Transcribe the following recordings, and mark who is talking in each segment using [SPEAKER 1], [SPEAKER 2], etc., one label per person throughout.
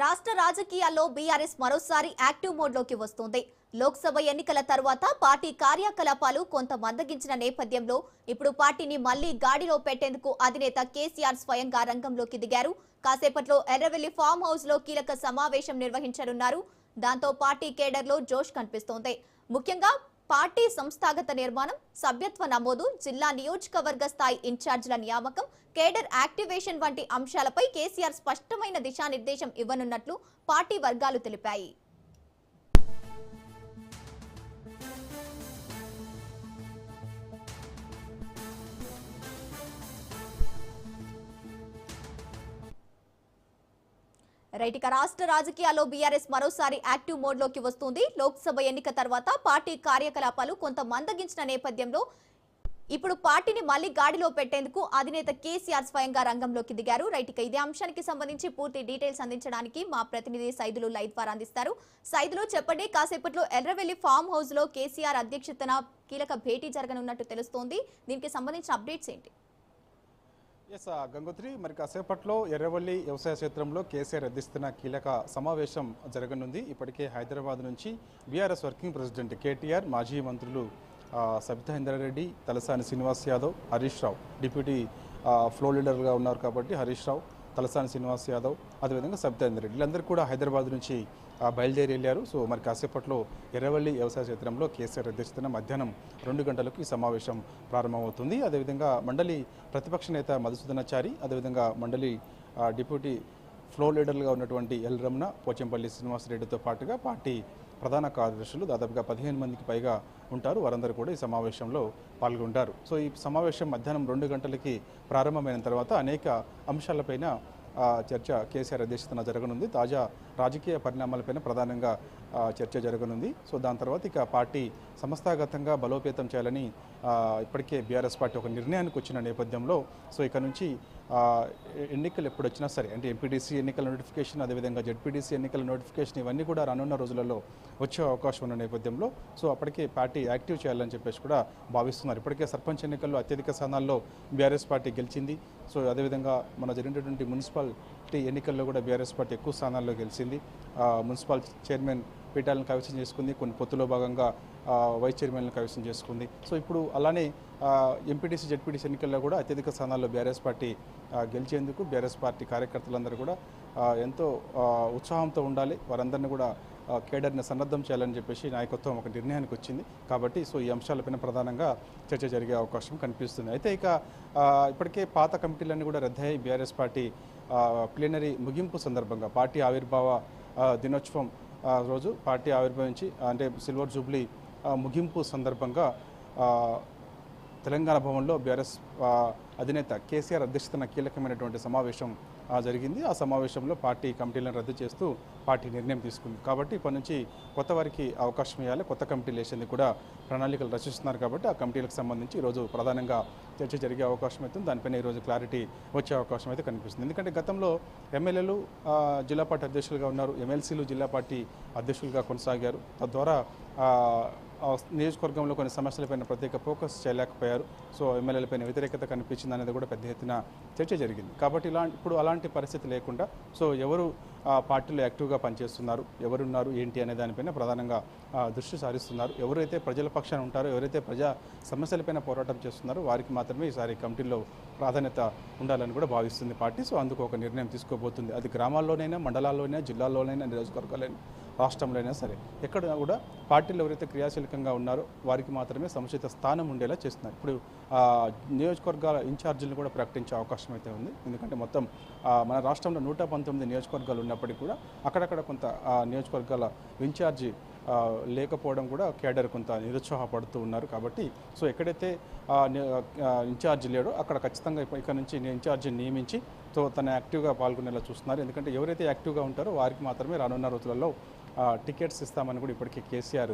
[SPEAKER 1] రాష్ట్ర రాజకీయాల్లో బీఆర్ఎస్ మరోసారి యాక్టివ్ మోడ్లోకి వస్తోంది. లోక్సభ ఎన్నికల తర్వాత పార్టీ కార్యకలాపాలు కొంత మందగించిన నేపథ్యంలో ఇప్పుడు పార్టీని మళ్లీ గాడిలో పెట్టేందుకు అధినేత కేసీఆర్ స్వయంగా రంగంలోకి దిగారు. కాసేపట్లో ఎర్రవెల్లి ఫామ్ హౌస్ లో కీలక సమావేశం నిర్వహించనున్నారు. దాంతో పార్టీ కేడర్లో జోష్ కనిపిస్తోంది. ముఖ్యంగా పార్టీ సంస్థాగత నిర్మాణం, సభ్యత్వ నమోదు, జిల్లా నియోజకవర్గ స్థాయి ఇన్ఛార్జీల నియామకం, కేడర్ యాక్టివేషన్ వంటి అంశాలపై కేసీఆర్ స్పష్టమైన దిశానిర్దేశం ఇవ్వనున్నట్లు పార్టీ వర్గాలు తెలిపాయి. రైటిక రాష్ట్ర రాజకీయాల్లో బీఆర్ఎస్ మరోసారి యాక్టివ్ మోడ్లోకి వస్తుంది. లోక్సభ ఎన్నిక తర్వాత పార్టీ కార్యకలాపాలు కొంత మందగించిన నేపథ్యంలో ఇప్పుడు పార్టీని మళ్లీ గాడిలో పెట్టేందుకు అధినేత కేసీఆర్ స్వయంగా రంగంలోకి దిగారు. రైటిక ఇదే అంశానికి సంబంధించి పూర్తి డీటెయిల్స్ అందించడానికి మా ప్రతినిధి సైదులు లైవ్ ద్వారా అందిస్తారు. సైదులు చెప్పండి, కాసేపట్లో ఎర్రవెల్లి ఫామ్ హౌస్ లో కేసీఆర్ అధ్యక్షతన కీలక భేటీ జరగనున్నట్టు తెలుస్తోంది. దీనికి సంబంధించిన అప్డేట్స్ ఏంటి?
[SPEAKER 2] గంగోత్రి, మరి కాసేపట్లో ఎర్రవల్లి వ్యవసాయ క్షేత్రంలో కేసీఆర్ అధ్యక్షతన కీలక సమావేశం జరగనుంది. ఇప్పటికే హైదరాబాద్ నుంచి బీఆర్ఎస్ వర్కింగ్ ప్రెసిడెంట్ కేటీఆర్, మాజీ మంత్రులు సబితా ఇంద్రారెడ్డి, తలసాని శ్రీనివాస్ యాదవ్, హరీష్ రావు డిప్యూటీ ఫ్లోర్ లీడర్గా ఉన్నారు కాబట్టి హరీష్ రావు, తలసాని శ్రీనివాస్ యాదవ్, అదేవిధంగా సబితా ఇంద్రారెడ్డి వీళ్ళందరూ కూడా హైదరాబాద్ నుంచి బయలుదేరి వెళ్ళారు. సో మరి కాసేపట్లో ఎర్రవల్లి వ్యవసాయ క్షేత్రంలో కేసీఆర్ అధ్యక్షతన మధ్యాహ్నం 2 గంటలకు ఈ సమావేశం ప్రారంభమవుతుంది. అదేవిధంగా మండలి ప్రతిపక్ష నేత మధుసూదనాచారి, అదేవిధంగా మండలి డిప్యూటీ ఫ్లోర్ లీడర్లుగా ఉన్నటువంటి ఎల్ రమణ, పోచంపల్లి శ్రీనివాసరెడ్డితో పాటుగా పార్టీ ప్రధాన కార్యదర్శులు దాదాపుగా 15 మందికి పైగా ఉంటారు. వారందరూ కూడా ఈ సమావేశంలో పాల్గొంటారు. సో ఈ సమావేశం మధ్యాహ్నం 2 గంటలకి ప్రారంభమైన తర్వాత అనేక అంశాలపైన చర్చ కేసీఆర్ అధ్యక్షతన జరగనుంది. తాజా రాజకీయ పరిణామాలపైన ప్రధానంగా చర్చ జరగనుంది. సో దాని తర్వాత ఇక పార్టీ సంస్థాగతంగా బలోపేతం చేయాలని ఇప్పటికే బీఆర్ఎస్ పార్టీ ఒక నిర్ణయానికి వచ్చిన నేపథ్యంలో సో ఇక నుంచి ఎన్నికలు ఎప్పుడు వచ్చినా సరే, అంటే ఎంపీటీసీ ఎన్నికల నోటిఫికేషన్, అదేవిధంగా జెడ్పీటీసీ ఎన్నికల నోటిఫికేషన్ ఇవన్నీ కూడా రానున్న రోజులలో వచ్చే అవకాశం ఉన్న నేపథ్యంలో సో అప్పటికే పార్టీ యాక్టివ్ చేయాలని చెప్పేసి కూడా భావిస్తున్నారు. ఇప్పటికే సర్పంచ్ ఎన్నికల్లో అత్యధిక స్థానాల్లో బీఆర్ఎస్ పార్టీ గెలిచింది. సో అదేవిధంగా మన జరిగినటువంటి మున్సిపాలిటీ ఎన్నికల్లో కూడా బీఆర్ఎస్ పార్టీ ఎక్కువ స్థానాల్లో గెలిచింది. మున్సిపల్ చైర్మన్ పీఠాలను కైవసం చేసుకుంది. కొన్ని పొత్తులో భాగంగా వైస్ చైర్మన్లను కైవసం చేసుకుంది. సో ఇప్పుడు అలానే ఎంపీటీసీ జెడ్పీటీసీ ఎన్నికల్లో కూడా అత్యధిక స్థానాల్లో బీఆర్ఎస్ పార్టీ గెలిచేందుకు బీఆర్ఎస్ పార్టీ కార్యకర్తలందరూ కూడా ఎంతో ఉత్సాహంతో ఉండాలి. వారందరినీ కూడా కేడర్ని సన్నద్ధం చేయాలని చెప్పేసి నాయకత్వం ఒక నిర్ణయానికి వచ్చింది. కాబట్టి సో ఈ అంశాలపైన ప్రధానంగా చర్చ జరిగే అవకాశం కనిపిస్తుంది. అయితే ఇక ఇప్పటికే పాత కమిటీలన్నీ కూడా రద్దయ్యాయి. బీఆర్ఎస్ పార్టీ ప్లీనరీ ముగింపు సందర్భంగా పార్టీ ఆవిర్భావ దినోత్సవం రోజు పార్టీ ఆవిర్భవించి అంటే సిల్వర్ జూబ్లీ ముగింపు సందర్భంగా తెలంగాణ భవన్లో బీఆర్ఎస్ అధినేత కేసీఆర్ అధ్యక్షతన కీలకమైనటువంటి సమావేశం జరిగింది. ఆ సమావేశంలో పార్టీ కమిటీలను రద్దు చేస్తూ పార్టీ నిర్ణయం తీసుకుంది. కాబట్టి ఇప్పటి నుంచి కొత్త వారికి అవకాశం ఇవ్వాలి, కొత్త కమిటీలు వేసేందుకు కూడా ప్రణాళికలు రచిస్తున్నారు. కాబట్టి ఆ కమిటీలకు సంబంధించి ఈరోజు ప్రధానంగా చర్చ జరిగే అవకాశం అవుతుంది. దానిపైన ఈరోజు క్లారిటీ వచ్చే అవకాశం అయితే కనిపిస్తుంది. ఎందుకంటే గతంలో ఎమ్మెల్యేలు జిల్లా పార్టీ అధ్యక్షులుగా ఉన్నారు, ఎమ్మెల్సీలు జిల్లా పార్టీ అధ్యక్షులుగా కొనసాగారు. తద్వారా నియోజకవర్గంలో కొన్ని సమస్యలపైన ప్రత్యేక ఫోకస్ చేయలేకపోయారు. సో ఎమ్మెల్యేలపైన వ్యతిరేకత కనిపించింది అనేది కూడా పెద్ద ఎత్తున చర్చ జరిగింది. కాబట్టి ఇప్పుడు అలాంటి పరిస్థితి లేకుండా సో ఎవరు పార్టీలో యాక్టివ్గా పనిచేస్తున్నారు, ఎవరున్నారు ఏంటి అనే దానిపైన ప్రధానంగా దృష్టి సారిస్తున్నారు. ఎవరైతే ప్రజల పక్షాన ఉంటారో, ఎవరైతే ప్రజా సమస్యలపైన పోరాటం చేస్తున్నారో వారికి మాత్రమే ఈసారి కమిటీలో ప్రాధాన్యత ఉండాలని కూడా భావిస్తుంది పార్టీ. సో అందుకు ఒక నిర్ణయం తీసుకోబోతుంది. అది గ్రామాల్లోనైనా, మండలాల్లోనైనా, జిల్లాల్లోనైనా, నియోజకవర్గాలైనా, రాష్ట్రంలో అయినా సరే ఎక్కడ కూడా పార్టీలో ఎవరైతే క్రియాశీలకంగా ఉన్నారో వారికి మాత్రమే సముచిత స్థానం ఉండేలా చేస్తున్నారు. ఇప్పుడు నియోజకవర్గాల ఇన్ఛార్జీలను కూడా ప్రకటించే అవకాశం అయితే ఉంది. ఎందుకంటే మొత్తం మన రాష్ట్రంలో 119 నియోజకవర్గాలు ఉన్నప్పటికీ కూడా అక్కడక్కడ కొంత నియోజకవర్గాల ఇన్ఛార్జి లేకపోవడం కూడా కేడర్ కొంత నిరుత్సాహపడుతూ ఉన్నారు. కాబట్టి సో ఎక్కడైతే ఇన్ఛార్జి లేడో అక్కడ ఖచ్చితంగా ఇక్కడ నుంచి ఇన్ఛార్జిని నియమించి సో తన యాక్టివ్గా పాల్గొనేలా చూస్తున్నారు. ఎందుకంటే ఎవరైతే యాక్టివ్గా ఉంటారో వారికి మాత్రమే రానున్న రోజులలో టికెట్స్ ఇస్తామని కూడా ఇప్పటికే కేసీఆర్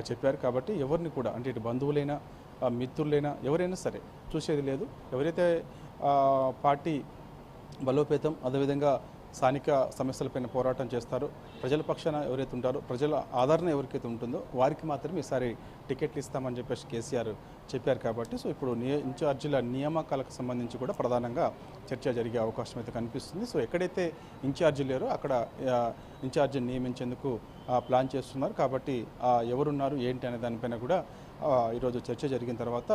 [SPEAKER 2] చెప్పారు. కాబట్టి ఎవరిని కూడా అంటే ఇటు బంధువులైనా, మిత్రులైనా, ఎవరైనా సరే చూసేది లేదు. ఎవరైతే పార్టీ బలోపేతం, అదేవిధంగా స్థానిక సమస్యలపైన పోరాటం చేస్తారో, ప్రజల పక్షాన ఎవరైతే ఉంటారో, ప్రజల ఆదరణ ఎవరికైతే ఉంటుందో వారికి మాత్రమే ఈసారి టికెట్లు ఇస్తామని చెప్పేసి కేసీఆర్ చెప్పారు కాబట్టి సో ఇప్పుడు ఇన్ఛార్జీల నియామకాలకు సంబంధించి కూడా ప్రధానంగా చర్చ జరిగే అవకాశం అయితే కనిపిస్తుంది. సో ఎక్కడైతే ఇన్ఛార్జీలు లేరో అక్కడ ఇన్ఛార్జిని నియమించేందుకు ప్లాన్ చేస్తున్నారు కాబట్టి ఎవరున్నారు ఏంటి అనే దానిపైన కూడా ఈరోజు చర్చ జరిగిన తర్వాత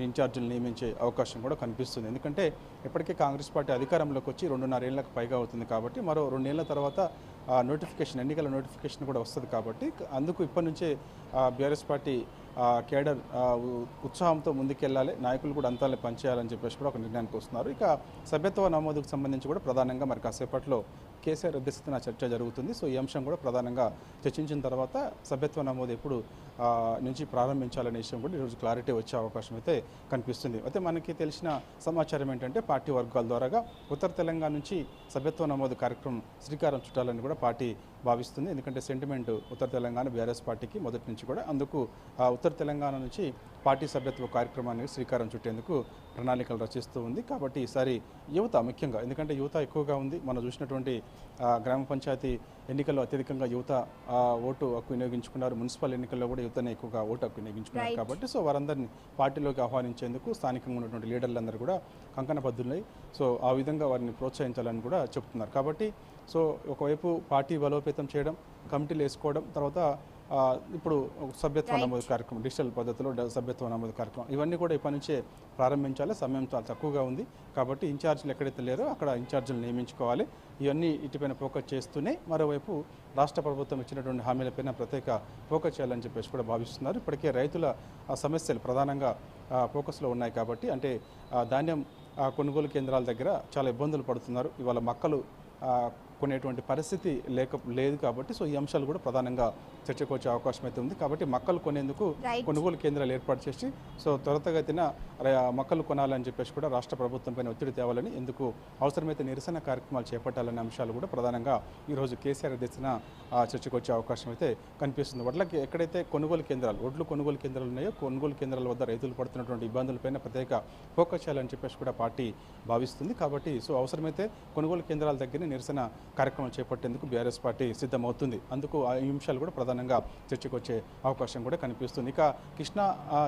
[SPEAKER 2] ఇన్ఛార్జీలు నియమించే అవకాశం కూడా కనిపిస్తుంది. ఎందుకంటే ఇప్పటికే కాంగ్రెస్ పార్టీ అధికారంలోకి వచ్చి 2.5 ఏళ్లకు పైగా అవుతుంది కాబట్టి మరో 2 ఏళ్ల తర్వాత నోటిఫికేషన్ ఎన్నికల నోటిఫికేషన్ కూడా వస్తుంది కాబట్టి అందుకు ఇప్పటి నుంచే బీఆర్ఎస్ పార్టీ కేడర్ ఉత్సాహంతో ముందుకెళ్లాలి, నాయకులు కూడా అంతాలే పనిచేయాలని చెప్పేసి కూడా ఒక నిర్ణయానికి వస్తున్నారు. ఇక సభ్యత్వ నమోదుకు సంబంధించి కూడా ప్రధానంగా మరి కాసేపట్లో కేసీఆర్ అధ్యక్షతన చర్చ జరుగుతుంది. సో ఈ అంశం కూడా ప్రధానంగా చర్చించిన తర్వాత సభ్యత్వ నమోదు ఎప్పుడు నుంచి ప్రారంభించాలనే విషయం కూడా ఈరోజు క్లారిటీ వచ్చే అవకాశం అయితే కనిపిస్తుంది. అయితే మనకి తెలిసిన సమాచారం ఏంటంటే పార్టీ వర్గాల ద్వారాగా ఉత్తర తెలంగాణ నుంచి సభ్యత్వ నమోదు కార్యక్రమం శ్రీకారం చుట్టాలని కూడా పార్టీ భావిస్తుంది. ఎందుకంటే సెంటిమెంట్ ఉత్తర తెలంగాణ బీఆర్ఎస్ పార్టీకి మొదటి నుంచి కూడా అందుకు ఉత్తర తెలంగాణ నుంచి పార్టీ సభ్యత్వ కార్యక్రమానికి శ్రీకారం చుట్టేందుకు ప్రణాళికలు రచిస్తూ ఉంది. కాబట్టి ఈసారి యువత ముఖ్యంగా, ఎందుకంటే యువత ఎక్కువగా ఉంది. మనం చూసినటువంటి గ్రామ పంచాయతీ ఎన్నికల్లో అత్యధికంగా యువత ఓటు హక్కు వినియోగించుకున్నారు. మున్సిపల్ ఎన్నికల్లో కూడా యువతనే ఎక్కువగా ఓటు హక్కు వినియోగించుకున్నారు. కాబట్టి సో వారందరినీ పార్టీలోకి ఆహ్వానించేందుకు స్థానికంగా ఉన్నటువంటి లీడర్లందరూ కూడా కంకణబద్ధులై సో ఆ విధంగా వారిని ప్రోత్సహించాలని కూడా చెప్తున్నారు. కాబట్టి సో ఒకవైపు పార్టీ బలోపేతం చేయడం, కమిటీలు వేసుకోవడం, తర్వాత ఇప్పుడు సభ్యత్వ నమోదు కార్యక్రమం డిజిటల్ పద్ధతిలో సభ్యత్వ నమోదు కార్యక్రమం ఇవన్నీ కూడా ఇప్పటి నుంచే ప్రారంభించాలి. సమయం చాలా తక్కువగా ఉంది కాబట్టి ఇన్ఛార్జీలు ఎక్కడైతే లేరో అక్కడ ఇన్ఛార్జీలు నియమించుకోవాలి. ఇవన్నీ ఇటుపైన ఫోకస్ చేస్తూనే మరోవైపు రాష్ట్ర ప్రభుత్వం ఇచ్చినటువంటి హామీలపైన ప్రత్యేక ఫోకస్ చేయాలని చెప్పేసి కూడా భావిస్తున్నారు. ఇప్పటికే రైతుల సమస్యలు ప్రధానంగా ఫోకస్లో ఉన్నాయి కాబట్టి అంటే ధాన్యం కొనుగోలు కేంద్రాల దగ్గర చాలా ఇబ్బందులు పడుతున్నారు. ఇవాళ మక్కలు కొనేటువంటి పరిస్థితి లేదు కాబట్టి సో ఈ అంశాలు కూడా ప్రధానంగా చర్చకు వచ్చే అవకాశం అయితే ఉంది. కాబట్టి మక్కలు కొనేందుకు కొనుగోలు కేంద్రాలు ఏర్పాటు చేసి సో త్వరితగతిన మక్కలు కొనాలని చెప్పేసి కూడా రాష్ట్ర ప్రభుత్వం పైన ఒత్తిడి తేవాలని, ఎందుకు అవసరమైతే నిరసన కార్యక్రమాలు చేపట్టాలనే అంశాలు కూడా ప్రధానంగా ఈరోజు కేసీఆర్ అధ్యక్షతన చర్చకు వచ్చే అవకాశం అయితే కనిపిస్తుంది. వడ్లకి ఎక్కడైతే ఒడ్లు కొనుగోలు కేంద్రాలు ఉన్నాయో కొనుగోలు కేంద్రాల వద్ద రైతులు పడుతున్నటువంటి ఇబ్బందులపైన ప్రత్యేక ఫోకస్ చేయాలని చెప్పేసి కూడా పార్టీ భావిస్తుంది. కాబట్టి సో అవసరమైతే కొనుగోలు కేంద్రాల దగ్గర నిరసన కార్యక్రమం చేపట్టేందుకు బీఆర్ఎస్ పార్టీ సిద్ధమవుతుంది. అందుకు ఆ అంశాలు కూడా ప్రధానంగా చర్చకు వచ్చే అవకాశం కూడా కనిపిస్తుంది. ఇక కృష్ణా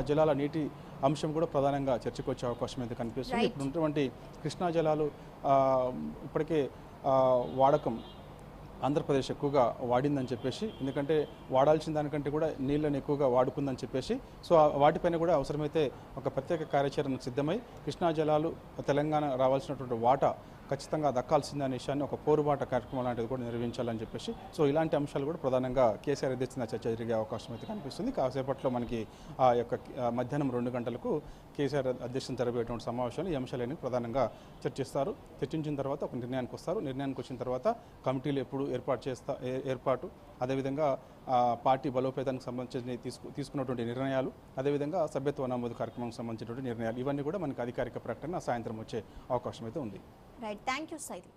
[SPEAKER 2] జలాల నీటి అంశం కూడా ప్రధానంగా చర్చకు వచ్చే అవకాశం అయితే కనిపిస్తుంది. ఇప్పుడు ఉన్నటువంటి కృష్ణా జలాలు ఇప్పటికే వాడకం ఆంధ్రప్రదేశ్ ఎక్కువగా వాడిందని చెప్పేసి, ఎందుకంటే వాడాల్సిన దానికంటే కూడా నీళ్ళని ఎక్కువగా వాడుకుందని చెప్పేసి సో వాటిపైన కూడా అవసరమైతే ఒక ప్రత్యేక కార్యాచరణకు సిద్ధమై కృష్ణా జలాలు తెలంగాణ రావాల్సినటువంటి వాటా ఖచ్చితంగా దక్కాల్సిందనే విషయాన్ని ఒక పోరుబాట కార్యక్రమం లాంటిది కూడా నిర్వహించాలని చెప్పేసి సో ఇలాంటి అంశాలు కూడా ప్రధానంగా కేసీఆర్ అధ్యక్షతన చర్చ జరిగే అవకాశం అయితే కనిపిస్తుంది. కాసేపట్లో మనకి ఆ యొక్క మధ్యాహ్నం 2 గంటలకు కేసీఆర్ అధ్యక్షతన జరగబోయేటువంటి సమావేశంలో ఈ అంశాలని ప్రధానంగా చర్చిస్తారు. చర్చించిన తర్వాత ఒక నిర్ణయానికి వస్తారు. నిర్ణయానికి వచ్చిన తర్వాత కమిటీలు ఎప్పుడు ఏర్పాటు అదేవిధంగా పార్టీ బలోపేతానికి సంబంధించి తీసుకున్నటువంటి నిర్ణయాలు, అదేవిధంగా సభ్యత్వ నమోదు కార్యక్రమానికి సంబంధించినటువంటి నిర్ణయాలు ఇవన్నీ కూడా మనకి అధికారిక ప్రకటన సాయంత్రం వచ్చే అవకాశం అయితే ఉంది.
[SPEAKER 1] Right, thank you సైది.